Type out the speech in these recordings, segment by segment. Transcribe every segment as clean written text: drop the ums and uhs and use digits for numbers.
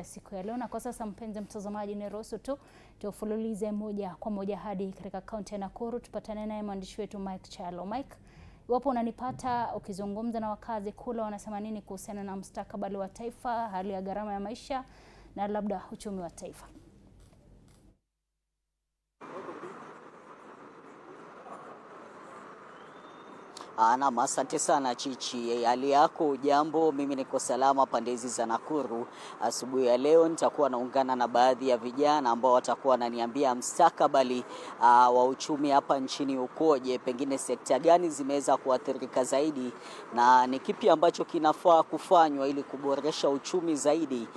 Siku ya leo, na kwa sasa mpenzi mtazamaji, ni ruhusu tu tufululize moja kwa moja hadi katika kaunti ya Nakuru. Tupatane naye mwandishi wetu Mike Chalo. Mike, iwapo unanipata, ukizungumza na wakazi kula wanasema nini kuhusiana na mustakabali wa taifa, hali ya gharama ya maisha na labda uchumi wa taifa? Naam, asante sana Chichi. Hali yako jambo? Mimi niko salama pande hizi za Nakuru. Asubuhi ya leo nitakuwa naungana na baadhi ya vijana ambao watakuwa wananiambia mustakabali wa uchumi hapa nchini ukoje, pengine sekta gani zimeweza kuathirika zaidi na ni kipi ambacho kinafaa kufanywa ili kuboresha uchumi zaidi,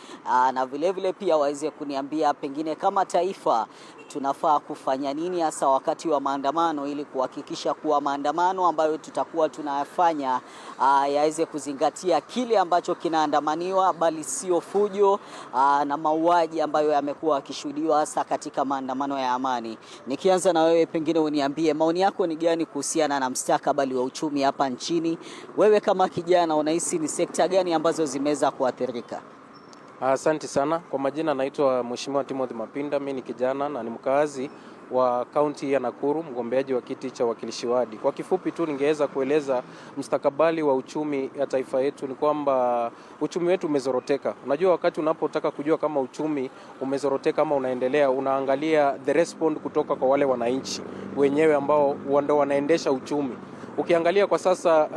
na vile pia waweze kuniambia pengine kama taifa tunafaa kufanya nini hasa wakati wa maandamano ili kuhakikisha kuwa maandamano ambayo tutakuwa tunayafanya yaweze kuzingatia kile ambacho kinaandamaniwa, bali sio fujo na mauaji ambayo yamekuwa yakishuhudiwa hasa katika maandamano ya amani. Nikianza na wewe, pengine uniambie maoni yako ni gani kuhusiana na mustakabali wa uchumi hapa nchini. Wewe kama kijana unahisi ni sekta gani ambazo zimeweza kuathirika? Asante sana. Kwa majina naitwa Mheshimiwa Timothy Mapinda. Mimi ni kijana na ni mkaazi wa kaunti ya Nakuru, mgombeaji wa kiti cha wakilishi wadi. Kwa kifupi tu ningeweza kueleza mustakabali wa uchumi ya taifa yetu ni kwamba uchumi wetu umezoroteka. Unajua, wakati unapotaka kujua kama uchumi umezoroteka ama unaendelea, unaangalia the response kutoka kwa wale wananchi wenyewe ambao ndio wanaendesha uchumi. Ukiangalia kwa sasa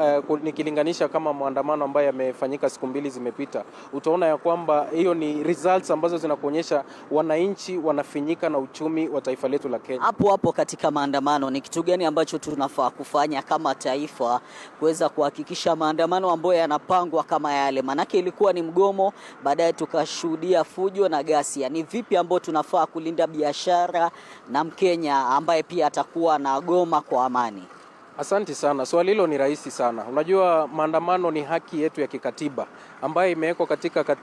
nikilinganisha kama maandamano ambayo yamefanyika siku mbili zimepita, utaona ya kwamba hiyo ni results ambazo zinakuonyesha wananchi wanafinyika na uchumi wa taifa letu la Kenya. Hapo katika maandamano ni kitu gani ambacho tunafaa kufanya kama taifa kuweza kuhakikisha maandamano ambayo yanapangwa kama yale, manake ilikuwa ni mgomo, baadaye tukashuhudia fujo na ghasia. Ni vipi ambao tunafaa kulinda biashara na Mkenya ambaye pia atakuwa na goma kwa amani? Asante sana. Swali hilo ni rahisi sana. Unajua, maandamano ni haki yetu ya kikatiba ambayo imewekwa katika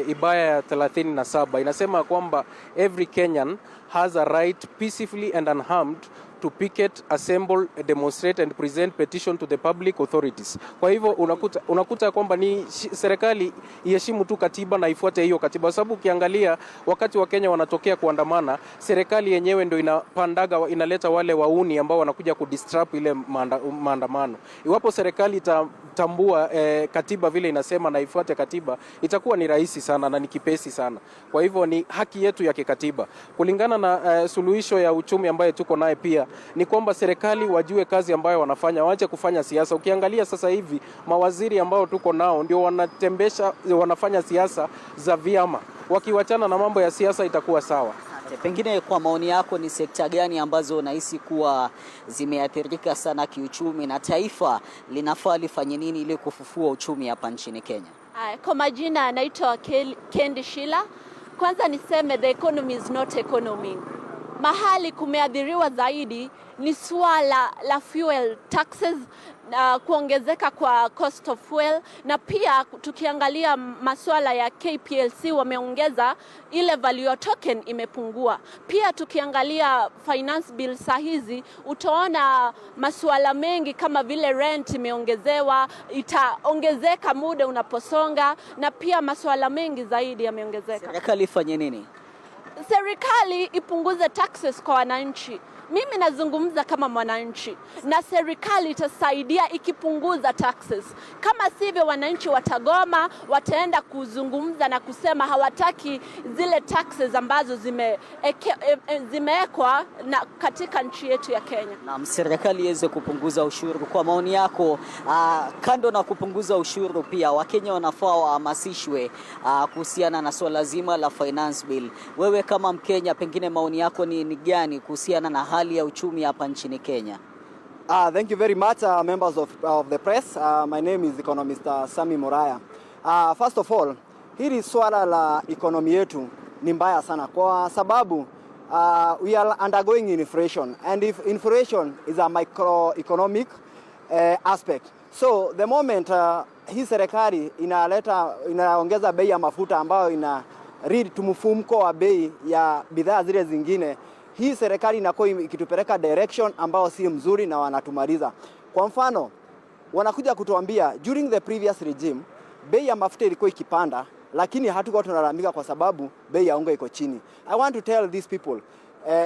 ibaya ya 37. Inasema kwamba every Kenyan has a right peacefully and unharmed to picket, assemble, demonstrate and present petition to the public authorities. Kwa hivyo unakuta kwamba ni serikali iheshimu tu katiba na ifuate hiyo katiba, sababu ukiangalia wakati wa Kenya wanatokea kuandamana, serikali yenyewe ndio inaleta wale wauni ambao wanakuja kudisrupt ile maandamano. Iwapo serikali tambua katiba vile inasema na ifuate katiba, itakuwa ni rahisi sana na ni kipesi sana. Kwa hivyo ni haki yetu ya kikatiba. Kulingana na suluhisho ya uchumi ambayo tuko naye pia ni kwamba serikali wajue kazi ambayo wanafanya, waache kufanya siasa. Ukiangalia sasa hivi mawaziri ambao tuko nao ndio wanafanya siasa za vyama. Wakiwachana na mambo ya siasa itakuwa sawa. Pengine kwa maoni yako ni sekta gani ambazo unahisi kuwa zimeathirika sana kiuchumi na taifa linafaa lifanye nini ili kufufua uchumi hapa nchini Kenya? Kwa majina naitwa Kendi Shila. Kwanza niseme the economy is not economy. Mahali kumeathiriwa zaidi ni swala la fuel taxes, kuongezeka kwa cost of fuel, na pia tukiangalia masuala ya KPLC wameongeza ile value token imepungua. Pia tukiangalia finance bill sahizi utaona masuala mengi kama vile rent imeongezewa, itaongezeka muda unaposonga, na pia masuala mengi zaidi yameongezeka. Serikali ifanye nini? Serikali ipunguze taxes kwa wananchi. Mimi nazungumza kama mwananchi, na serikali itasaidia ikipunguza taxes. Kama sivyo, wananchi watagoma, wataenda kuzungumza na kusema hawataki zile taxes ambazo zimewekwa na katika nchi yetu ya Kenya. Na serikali iweze kupunguza ushuru. Kwa maoni yako, kando na kupunguza ushuru, pia Wakenya wanafaa wahamasishwe kuhusiana na swala zima la finance bill. Wewe kama Mkenya, pengine maoni yako ni gani kuhusiana na hali ya uchumi hapa nchini Kenya? Thank you very much, members of the press. My name is Economist Sami Moraya. First of all, hili swala la economy yetu ni mbaya sana kwa sababu we are undergoing inflation, and if inflation is a microeconomic aspect. So the moment hii serikali inaongeza bei ya mafuta ambayo ina lead to mfumuko wa bei ya bidhaa zile zingine, hii serikali inakuwa ikitupeleka direction ambao si mzuri na wanatumaliza. Kwa mfano, wanakuja kutuambia during the previous regime bei ya mafuta ilikuwa ikipanda lakini hatukuwa tunalalamika kwa sababu bei ya unga iko chini. I want to tell these people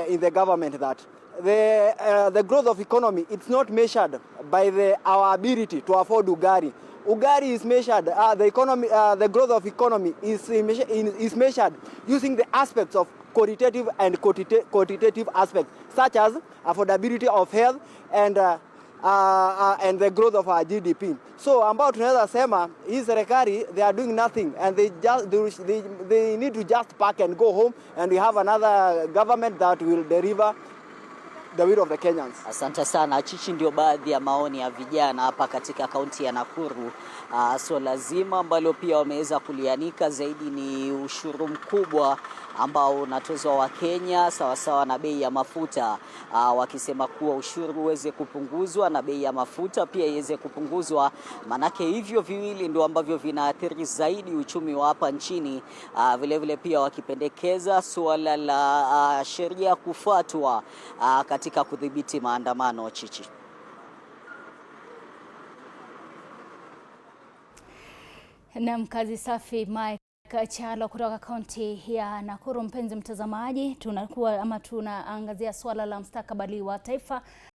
in the government that the growth of economy, it's not measured by our ability to afford ugari. Ugari is measured, the growth of economy is measured using the aspects of qualitative and quantitative aspects, such as affordability of health and the growth of our GDP. So ambao tunaweza sema hii serikali, they are doing nothing and they need to just pack and go home, and we have another government that will deliver the will of the Kenyans. Asante sana Chichi. Ndio baadhi ya maoni ya vijana hapa katika kaunti ya Nakuru. Swala zima ambalo pia wameweza kulianika zaidi ni ushuru mkubwa ambao unatozwa wa Kenya sawasawa na bei ya mafuta, wakisema kuwa ushuru uweze kupunguzwa na bei ya mafuta pia iweze kupunguzwa, manake hivyo viwili ndio ambavyo vinaathiri zaidi uchumi wa hapa nchini. Vile vile pia wakipendekeza suala la sheria kufuatwa katika kudhibiti maandamano. Chichi. Na mkazi safi Mike Chalo kutoka kaunti ya Nakuru. Mpenzi mtazamaji, tunaangazia swala la mustakabali wa taifa.